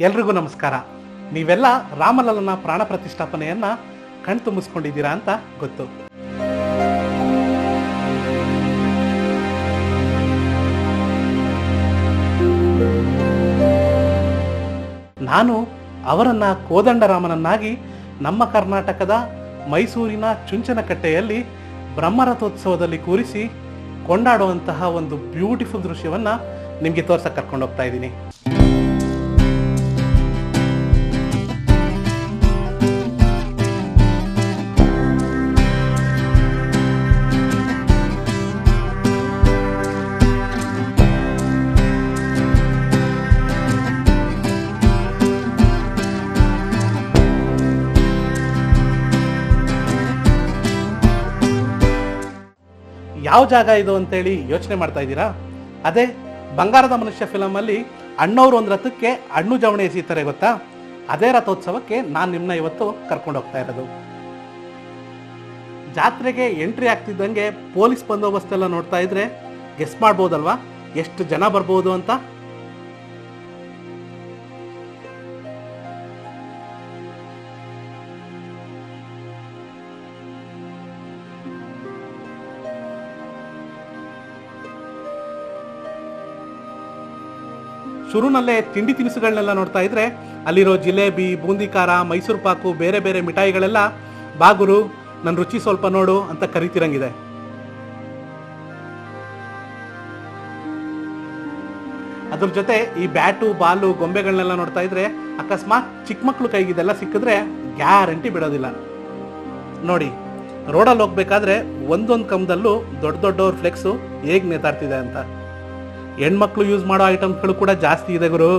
ಎಲ್ರಿಗೂ ನಮಸ್ಕಾರ. ನೀವೆಲ್ಲ ರಾಮಲಲ್ಲನ ಪ್ರಾಣ ಪ್ರತಿಷ್ಠಾಪನೆಯನ್ನ ಕಣ್ತುಂಬಿಸ್ಕೊಂಡಿದ್ದೀರಾ ಅಂತ ಗೊತ್ತು. ನಾನು ಅವರನ್ನ ಕೋದಂಡರಾಮನನ್ನಾಗಿ ನಮ್ಮ ಕರ್ನಾಟಕದ ಮೈಸೂರಿನ ಚುಂಚನಕಟ್ಟೆಯಲ್ಲಿ ಬ್ರಹ್ಮರಥೋತ್ಸವದಲ್ಲಿ ಕೂರಿಸಿ ಕೊಂಡಾಡುವಂತಹ ಒಂದು ಬ್ಯೂಟಿಫುಲ್ ದೃಶ್ಯವನ್ನ ನಿಮಗೆ ತೋರ್ಸಕ್ಕೆ ಕರ್ಕೊಂಡು ಹೋಗ್ತಾ ಇದ್ದೀನಿ. ಯಾವ ಜಾಗ ಇದು ಅಂತೇಳಿ ಯೋಚನೆ ಮಾಡ್ತಾ ಇದ್ದೀರಾ? ಅದೇ ಬಂಗಾರದ ಮನುಷ್ಯ ಫಿಲಮ್ ಅಲ್ಲಿ ಅಣ್ಣವ್ರು ಒಂದು ರಥಕ್ಕೆ ಹಣ್ಣು ಜವಣೆ ಎಸೀತಾರೆ ಗೊತ್ತಾ? ಅದೇ ರಥೋತ್ಸವಕ್ಕೆ ನಾನು ನಿಮ್ಮನ್ನ ಇವತ್ತು ಕರ್ಕೊಂಡು ಹೋಗ್ತಾ ಇರೋದು. ಜಾತ್ರೆಗೆ ಎಂಟ್ರಿ ಆಗ್ತಿದ್ದಂಗೆ ಪೊಲೀಸ್ ಬಂದೋಬಸ್ತ್ ಎಲ್ಲ ನೋಡ್ತಾ ಇದ್ರೆ ಗೆಸ್ ಮಾಡ್ಬೋದಲ್ವಾ ಎಷ್ಟು ಜನ ಬರ್ಬೋದು ಅಂತ? ಶುರುನಲ್ಲೇ ತಿಂಡಿ ತಿನಿಸುಗಳನ್ನೆಲ್ಲ ನೋಡ್ತಾ ಇದ್ರೆ ಅಲ್ಲಿರೋ ಜಿಲೇಬಿ, ಬೂಂದಿ ಖಾರ, ಮೈಸೂರು ಪಾಕು, ಬೇರೆ ಬೇರೆ ಮಿಠಾಯಿಗಳೆಲ್ಲ ಬಾಗುರು ನನ್ನ ರುಚಿ ಸ್ವಲ್ಪ ನೋಡು ಅಂತ ಕರಿತಿರಂಗಿದೆ. ಅದ್ರ ಜೊತೆ ಈ ಬ್ಯಾಟು, ಬಾಲು, ಗೊಂಬೆಗಳನ್ನೆಲ್ಲ ನೋಡ್ತಾ ಇದ್ರೆ ಅಕಸ್ಮಾತ್ ಚಿಕ್ಕ ಮಕ್ಳು ಕೈಗಿದೆಲ್ಲ ಸಿಕ್ಕಿದ್ರೆ ಗ್ಯಾರಂಟಿ ಬಿಡೋದಿಲ್ಲ. ನೋಡಿ, ರೋಡಲ್ಲಿ ಹೋಗ್ಬೇಕಾದ್ರೆ ಒಂದೊಂದು ಕಂಬದಲ್ಲೂ ದೊಡ್ಡ ದೊಡ್ಡವ್ರ ಫ್ಲೆಕ್ಸು ಹೇಗ್ ನೇತಾಡ್ತಿದೆ ಅಂತ. ಹೆಣ್ಮಕ್ಳು ಯೂಸ್ ಮಾಡೋ ಐಟಮ್ಸ್ಗಳು ಕೂಡ ಜಾಸ್ತಿ ಇದೆ ಗುರು.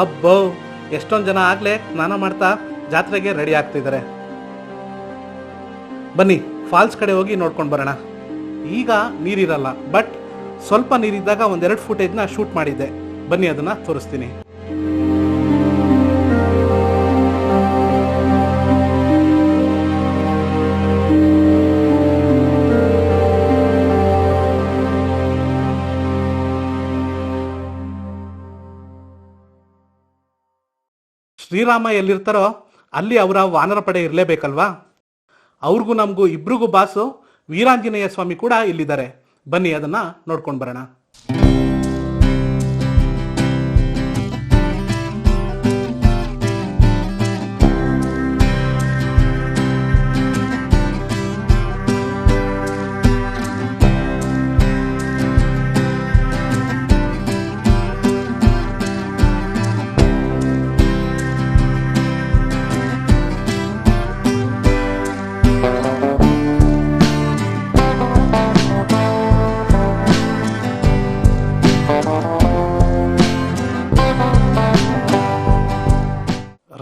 ಅಬ್ಬೋ, ಎಷ್ಟೊಂದು ಜನ ಆಗ್ಲೇ ಸ್ನಾನ ಮಾಡ್ತಾ ಜಾತ್ರೆಗೆ ರೆಡಿ ಆಗ್ತಿದ್ದಾರೆ. ಬನ್ನಿ ಫಾಲ್ಸ್ ಕಡೆ ಹೋಗಿ ನೋಡ್ಕೊಂಡು ಬರೋಣ. ಈಗ ನೀರಿರಲ್ಲ, ಬಟ್ ಸ್ವಲ್ಪ ನೀರಿದ್ದಾಗ ಒಂದೆರಡು ಫುಟೇಜ್ನ ಶೂಟ್ ಮಾಡಿದ್ದೆ. ಬನ್ನಿ ಅದನ್ನ ತೋರಿಸ್ತೀನಿ. ಶ್ರೀರಾಮ ಎಲ್ಲಿರ್ತಾರೋ ಅಲ್ಲಿ ಅವರ ವಾನರ ಪಡೆ ಇರಲೇಬೇಕಲ್ವಾ? ಅವ್ರಿಗೂ ನಮಗೂ ಇಬ್ರಿಗೂ ಬಾಸು ವೀರಾಂಜನೇಯ ಸ್ವಾಮಿ ಕೂಡ ಇಲ್ಲಿದ್ದಾರೆ. ಬನ್ನಿ ಅದನ್ನ ನೋಡ್ಕೊಂಡು ಬರೋಣ.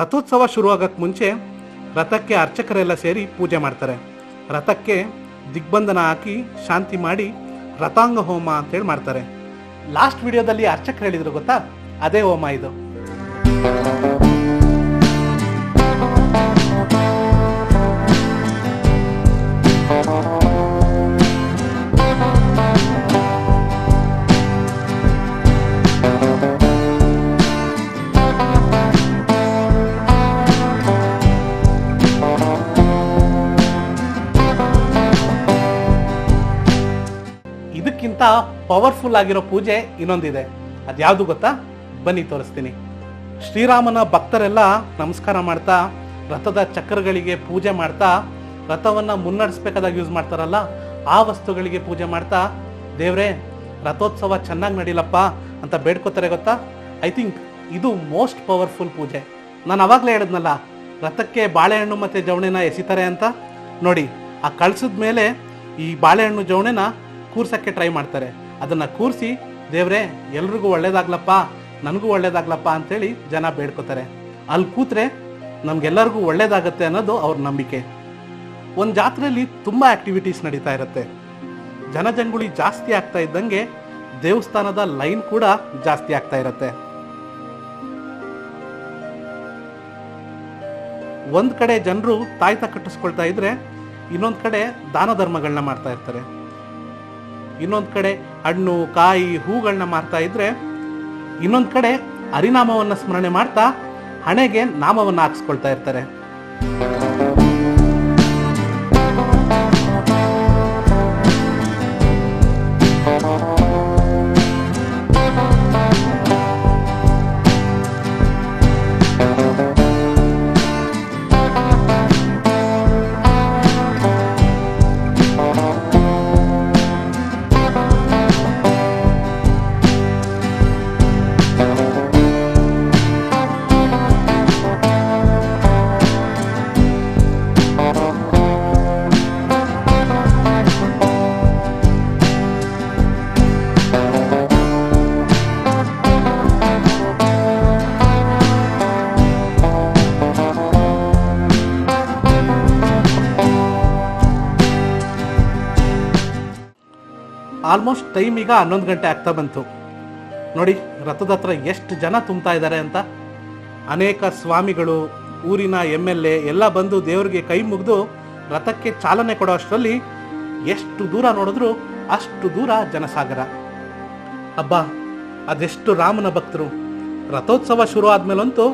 ರಥೋತ್ಸವ ಶುರುವಾಗಕ್ಕೆ ಮುಂಚೆ ರಥಕ್ಕೆ ಅರ್ಚಕರೆಲ್ಲ ಸೇರಿ ಪೂಜೆ ಮಾಡ್ತಾರೆ. ರಥಕ್ಕೆ ದಿಗ್ಬಂಧನ ಹಾಕಿ ಶಾಂತಿ ಮಾಡಿ ರಥಾಂಗ ಹೋಮ ಅಂತೇಳಿ ಮಾಡ್ತಾರೆ. ಲಾಸ್ಟ್ ವಿಡಿಯೋದಲ್ಲಿ ಅರ್ಚಕರು ಹೇಳಿದ್ರು ಗೊತ್ತಾ, ಅದೇ ಹೋಮ ಇದು. ಇದಕ್ಕಿಂತ ಪವರ್ಫುಲ್ ಆಗಿರೋ ಪೂಜೆ ಇನ್ನೊಂದಿದೆ. ಅದ್ಯಾವುದು ಗೊತ್ತಾ? ಬನ್ನಿ ತೋರಿಸ್ತೀನಿ. ಶ್ರೀರಾಮನ ಭಕ್ತರೆಲ್ಲ ನಮಸ್ಕಾರ ಮಾಡ್ತಾ, ರಥದ ಚಕ್ರಗಳಿಗೆ ಪೂಜೆ ಮಾಡ್ತಾ, ರಥವನ್ನ ಮುನ್ನಡೆಸ್ಬೇಕಾದಾಗ ಯೂಸ್ ಮಾಡ್ತಾರಲ್ಲ ಆ ವಸ್ತುಗಳಿಗೆ ಪೂಜೆ ಮಾಡ್ತಾ, ದೇವ್ರೇ ರಥೋತ್ಸವ ಚೆನ್ನಾಗಿ ನಡೀಲಪ್ಪ ಅಂತ ಬೇಡ್ಕೋತಾರೆ ಗೊತ್ತಾ? ಐ ಥಿಂಕ್ ಇದು ಮೋಸ್ಟ್ ಪವರ್ಫುಲ್ ಪೂಜೆ. ನಾನು ಅವಾಗಲೇ ಹೇಳಿದ್ನಲ್ಲ, ರಥಕ್ಕೆ ಬಾಳೆಹಣ್ಣು ಮತ್ತೆ ಜವಣೆನ ಎಸಿತಾರೆ ಅಂತ. ನೋಡಿ, ಆ ಕಳ್ಸದ ಮೇಲೆ ಈ ಬಾಳೆಹಣ್ಣು ಜವಣೆನ ಕೂರ್ಸಕ್ಕೆ ಟ್ರೈ ಮಾಡ್ತಾರೆ. ಅದನ್ನ ಕೂರಿಸಿ ದೇವ್ರೆ ಎಲ್ರಿಗೂ ಒಳ್ಳೇದಾಗ್ಲಪ್ಪ, ನನಗೂ ಒಳ್ಳೇದಾಗ್ಲಪ್ಪ ಅಂತೇಳಿ ಜನ ಬೇಡ್ಕೋತಾರೆ. ಅಲ್ಲಿ ಕೂತ್ರೆ ನಮ್ಗೆಲ್ಲರಿಗೂ ಒಳ್ಳೇದಾಗತ್ತೆ ಅನ್ನೋದು ಅವ್ರ ನಂಬಿಕೆ. ಒಂದು ಜಾತ್ರೆಯಲ್ಲಿ ತುಂಬಾ ಆಕ್ಟಿವಿಟೀಸ್ ನಡೀತಾ ಇರುತ್ತೆ. ಜನಜಂಗುಳಿ ಜಾಸ್ತಿ ಆಗ್ತಾ ಇದ್ದಂಗೆ ದೇವಸ್ಥಾನದ ಲೈನ್ ಕೂಡ ಜಾಸ್ತಿ ಆಗ್ತಾ ಇರುತ್ತೆ. ಒಂದು ಕಡೆ ಜನರು ತಾಯ್ತ ಕಟ್ಟಿಸ್ಕೊಳ್ತಾ ಇದ್ರೆ ಇನ್ನೊಂದು ಕಡೆ ದಾನ ಧರ್ಮಗಳನ್ನ ಮಾಡ್ತಾ ಇರ್ತಾರೆ. ಇನ್ನೊಂದು ಕಡೆ ಹಣ್ಣು ಕಾಯಿ ಹೂಗಳನ್ನ ಮಾರ್ತಾ ಇದ್ರೆ ಇನ್ನೊಂದು ಕಡೆ ಹರಿನಾಮವನ್ನು ಸ್ಮರಣೆ ಮಾಡ್ತಾ ಹಣೆಗೆ ನಾಮವನ್ನು ಹಾಕಿಸ್ಕೊಳ್ತಾ ಇರ್ತಾರೆ. ಆಲ್ಮೋಸ್ಟ್ ಟೈಮ್ ಈಗ 11 ಗಂಟೆ ಆಗ್ತಾ ಬಂತು. ನೋಡಿ ರಥದ ಹತ್ರ ಎಷ್ಟು ಜನ ತುಂಬ್ತಾ ಇದ್ದಾರೆ ಅಂತ. ಅನೇಕ ಸ್ವಾಮಿಗಳು, ಊರಿನ MLA ಎಲ್ಲ ಬಂದು ದೇವರಿಗೆ ಕೈ ಮುಗಿದು ರಥಕ್ಕೆ ಚಾಲನೆ ಕೊಡೋ ಅಷ್ಟರಲ್ಲಿ ಎಷ್ಟು ದೂರ ನೋಡಿದ್ರು ಅಷ್ಟು ದೂರ ಜನಸಾಗರ. ಅಬ್ಬಾ, ಅದೆಷ್ಟು ರಾಮನ ಭಕ್ತರು. ರಥೋತ್ಸವ ಶುರು ಆದ್ಮೇಲಂತೂ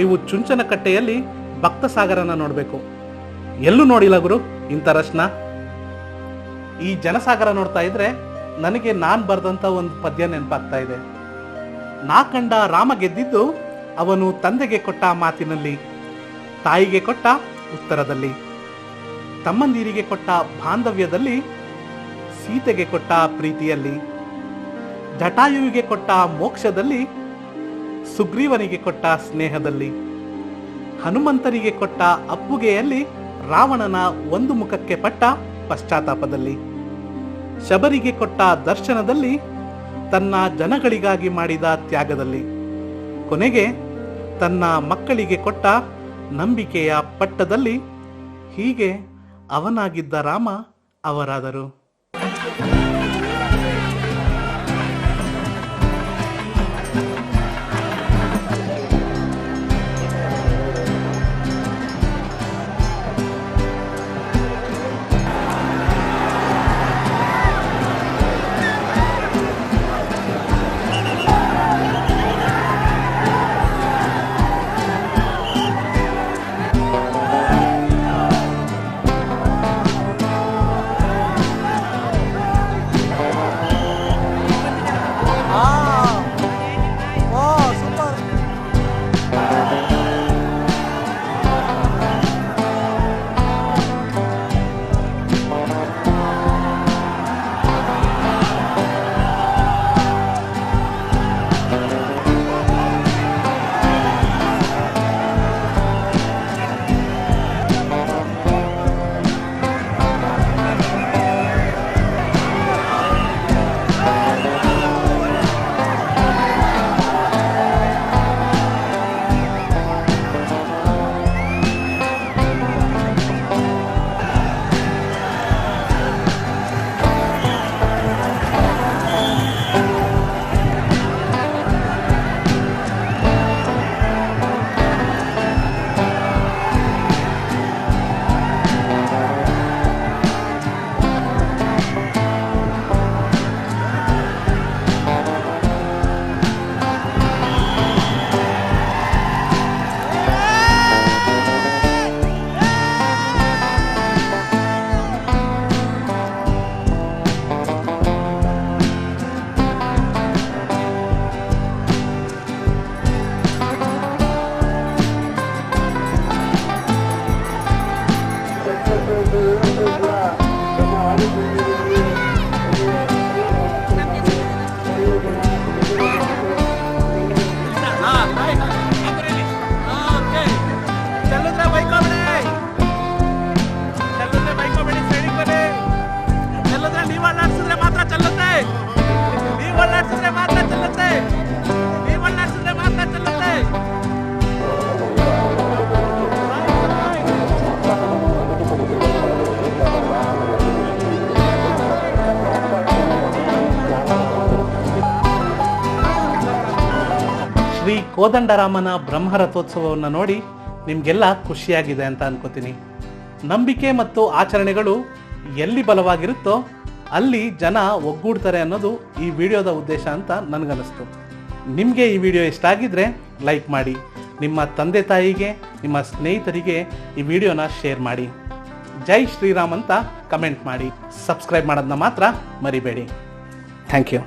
ನೀವು ಚುಂಚನಕಟ್ಟೆಯಲ್ಲಿ ಭಕ್ತ ಸಾಗರನ ನೋಡಬೇಕು. ಎಲ್ಲೂ ನೋಡಿಲ್ಲ ಗುರು ಇಂಥ ರಶ್ನ. ಈ ಜನಸಾಗರ ನೋಡ್ತಾ ಇದ್ರೆ ನನಗೆ ನಾನು ಬರೆದಂಥ ಒಂದು ಪದ್ಯ ನೆನಪಾಗ್ತಾ ಇದೆ. ನಾ ಕಂಡ ರಾಮ ಗೆದ್ದಿದ್ದು ಅವನು ತಂದೆಗೆ ಕೊಟ್ಟ ಮಾತಿನಲ್ಲಿ, ತಾಯಿಗೆ ಕೊಟ್ಟ ಉತ್ತರದಲ್ಲಿ, ತಮ್ಮಂದಿರಿಗೆ ಕೊಟ್ಟ ಬಾಂಧವ್ಯದಲ್ಲಿ, ಸೀತೆಗೆ ಕೊಟ್ಟ ಪ್ರೀತಿಯಲ್ಲಿ, ಜಟಾಯುವಿಗೆ ಕೊಟ್ಟ ಮೋಕ್ಷದಲ್ಲಿ, ಸುಗ್ರೀವನಿಗೆ ಕೊಟ್ಟ ಸ್ನೇಹದಲ್ಲಿ, ಹನುಮಂತನಿಗೆ ಕೊಟ್ಟ ಅಪ್ಪುಗೆಯಲ್ಲಿ, ರಾವಣನ ಒಂದು ಮುಖಕ್ಕೆ ಪಟ್ಟ ಪಶ್ಚಾತ್ತಾಪದಲ್ಲಿ, ಶಬರಿಗೆ ಕೊಟ್ಟ ದರ್ಶನದಲ್ಲಿ, ತನ್ನ ಜನಗಳಿಗಾಗಿ ಮಾಡಿದ ತ್ಯಾಗದಲ್ಲಿ, ಕೊನೆಗೆ ತನ್ನ ಮಕ್ಕಳಿಗೆ ಕೊಟ್ಟ ನಂಬಿಕೆಯ ಪಟ್ಟದಲ್ಲಿ, ಹೀಗೆ ಅವನಾಗಿದ್ದ ರಾಮ ಅವರಾದರು. ಶ್ರೀ ಕೋದಂಡರಾಮನ ಬ್ರಹ್ಮರಥೋತ್ಸವವನ್ನು ನೋಡಿ ನಿಮಗೆಲ್ಲ ಖುಷಿಯಾಗಿದೆ ಅಂತ ಅನ್ಕೋತೀನಿ. ನಂಬಿಕೆ ಮತ್ತು ಆಚರಣೆಗಳು ಎಲ್ಲಿ ಬಲವಾಗಿರುತ್ತೋ ಅಲ್ಲಿ ಜನ ಒಗ್ಗೂಡ್ತಾರೆ ಅನ್ನೋದು ಈ ವಿಡಿಯೋದ ಉದ್ದೇಶ ಅಂತ ನನಗನ್ನಿಸ್ತು. ನಿಮಗೆ ಈ ವಿಡಿಯೋ ಇಷ್ಟ ಆಗಿದ್ರೆ ಲೈಕ್ ಮಾಡಿ, ನಿಮ್ಮ ತಂದೆ ತಾಯಿಗೆ, ನಿಮ್ಮ ಸ್ನೇಹಿತರಿಗೆ ಈ ವಿಡಿಯೋನ ಶೇರ್ ಮಾಡಿ. ಜೈ ಶ್ರೀರಾಮ್ ಅಂತ ಕಮೆಂಟ್ ಮಾಡಿ. ಸಬ್ಸ್ಕ್ರೈಬ್ ಮಾಡೋದನ್ನ ಮಾತ್ರ ಮರಿಬೇಡಿ. Thank you.